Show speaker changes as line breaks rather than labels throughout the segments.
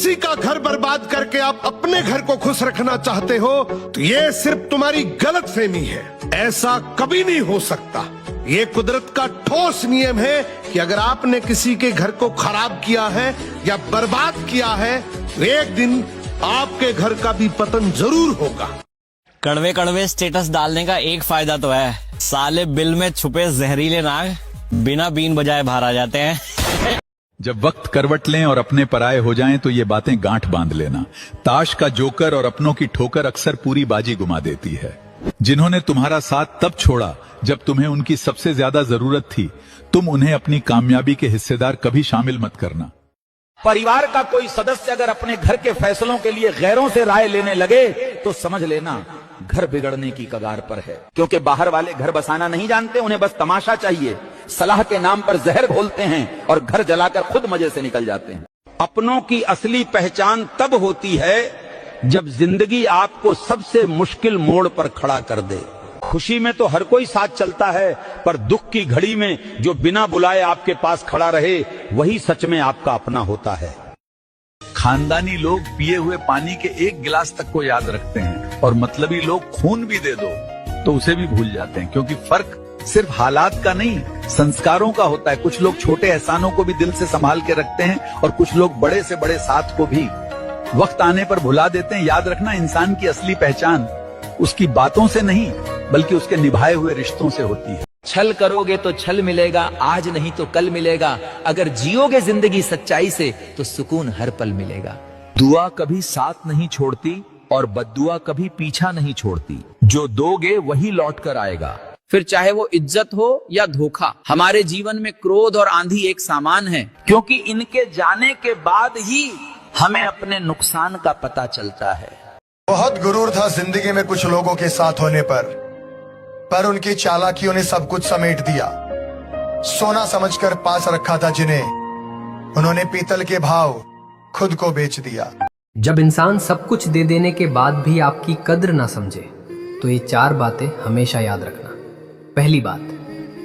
किसी का घर बर्बाद करके आप अपने घर को खुश रखना चाहते हो तो ये सिर्फ तुम्हारी गलतफहमी है। ऐसा कभी नहीं हो सकता। ये कुदरत का ठोस नियम है कि अगर आपने किसी के घर को खराब किया है या बर्बाद किया है तो एक दिन आपके घर का भी पतन जरूर होगा।
कड़वे कड़वे स्टेटस डालने का एक फायदा तो है, साले बिल में छुपे जहरीले नाग बिना बीन बजाए बाहर आ जाते हैं।
जब वक्त करवट लें और अपने पराये हो जाएं तो ये बातें गांठ बांध लेना। ताश का जोकर और अपनों की ठोकर अक्सर पूरी बाजी गुमा देती है। जिन्होंने तुम्हारा साथ तब छोड़ा जब तुम्हें उनकी सबसे ज्यादा जरूरत थी, तुम उन्हें अपनी कामयाबी के हिस्सेदार कभी शामिल मत करना।
परिवार का कोई सदस्य अगर अपने घर के फैसलों के लिए गैरों से राय लेने लगे तो समझ लेना घर बिगड़ने की कगार पर है, क्योंकि बाहर वाले घर बसाना नहीं जानते, उन्हें बस तमाशा चाहिए। सलाह के नाम पर जहर घोलते हैं और घर जलाकर खुद मजे से निकल जाते हैं। अपनों की असली पहचान तब होती है जब जिंदगी आपको सबसे मुश्किल मोड़ पर खड़ा कर दे। खुशी में तो हर कोई साथ चलता है, पर दुख की घड़ी में जो बिना बुलाए आपके पास खड़ा रहे वही सच में आपका अपना होता है।
खानदानी लोग पिए हुए पानी के एक गिलास तक को याद रखते हैं और मतलबी लोग खून भी दे दो तो उसे भी भूल जाते हैं, क्योंकि फर्क सिर्फ हालात का नहीं, संस्कारों का होता है। कुछ लोग छोटे एहसानों को भी दिल से संभाल के रखते हैं और कुछ लोग बड़े से बड़े साथ को भी वक्त आने पर भुला देते हैं। याद रखना, इंसान की असली पहचान उसकी बातों से नहीं बल्कि उसके निभाए हुए रिश्तों से होती है।
छल करोगे तो छल मिलेगा, आज नहीं तो कल मिलेगा। अगर जियोगे जिंदगी सच्चाई से तो सुकून हर पल मिलेगा।
दुआ कभी साथ नहीं छोड़ती और बद्दुआ कभी पीछा नहीं छोड़ती। जो दोगे वही लौट कर आएगा।
फिर चाहे वो इज्जत हो या धोखा, हमारे जीवन में क्रोध और आंधी एक सामान है,
क्योंकि इनके जाने के बाद ही हमें अपने नुकसान का पता चलता है।
बहुत गुरूर था जिंदगी में कुछ लोगों के साथ होने पर उनकी चालाकियों ने सब कुछ समेट दिया। सोना समझकर पास रखा था जिन्हें, उन्होंने पीतल के भाव खुद को बेच दिया।
जब इंसान सब कुछ दे देने के बाद भी आपकी कद्र ना समझे तो ये 4 बातें हमेशा याद रखना। पहली बात,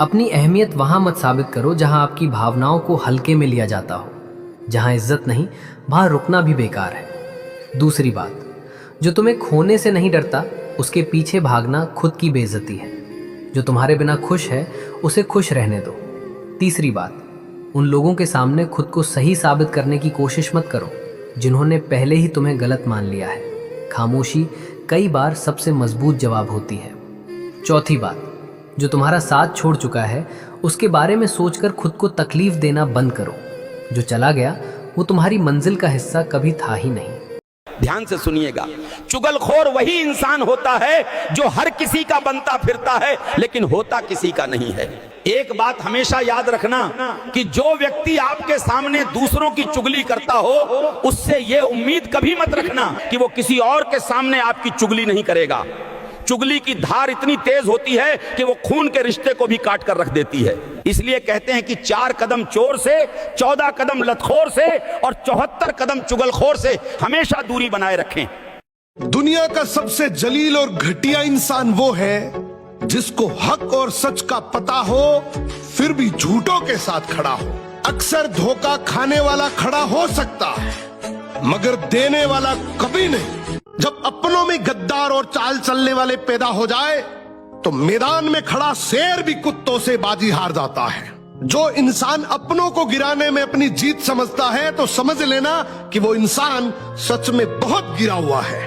अपनी अहमियत वहां मत साबित करो जहां आपकी भावनाओं को हल्के में लिया जाता हो। जहां इज्जत नहीं वहां रुकना भी बेकार है। दूसरी बात, जो तुम्हें खोने से नहीं डरता उसके पीछे भागना खुद की बेइज्जती है। जो तुम्हारे बिना खुश है उसे खुश रहने दो। तीसरी बात, उन लोगों के सामने खुद को सही साबित करने की कोशिश मत करो जिन्होंने पहले ही तुम्हें गलत मान लिया है। खामोशी कई बार सबसे मजबूत जवाब होती है। चौथी बात, जो तुम्हारा साथ छोड़ चुका है उसके बारे में सोचकर खुद को तकलीफ देना बंद करो। जो चला गया वो तुम्हारी मंजिल का हिस्सा कभी था ही नहीं।
ध्यान से सुनिएगा, चुगलखोर वही इंसान होता है जो हर किसी का बनता फिरता है लेकिन होता किसी का नहीं है। एक बात हमेशा याद रखना कि जो व्यक्ति आपके सामने दूसरों की चुगली करता हो उससे ये उम्मीद कभी मत रखना कि वो किसी और के सामने आपकी चुगली नहीं करेगा। चुगली की धार इतनी तेज होती है कि वो खून के रिश्ते को भी काट कर रख देती है। इसलिए कहते हैं कि 4 कदम चोर से, 14 कदम लतखोर से और 74 कदम चुगलखोर से हमेशा दूरी बनाए रखें।
दुनिया का सबसे जलील और घटिया इंसान वो है जिसको हक और सच का पता हो फिर भी झूठों के साथ खड़ा हो। अक्सर धोखा खाने वाला खड़ा हो सकता है मगर देने वाला कभी नहीं। जब अपनों में गद्दार और चाल चलने वाले पैदा हो जाए तो मैदान में खड़ा शेर भी कुत्तों से बाजी हार जाता है। जो इंसान अपनों को गिराने में अपनी जीत समझता है तो समझ लेना कि वो इंसान सच में बहुत गिरा हुआ है।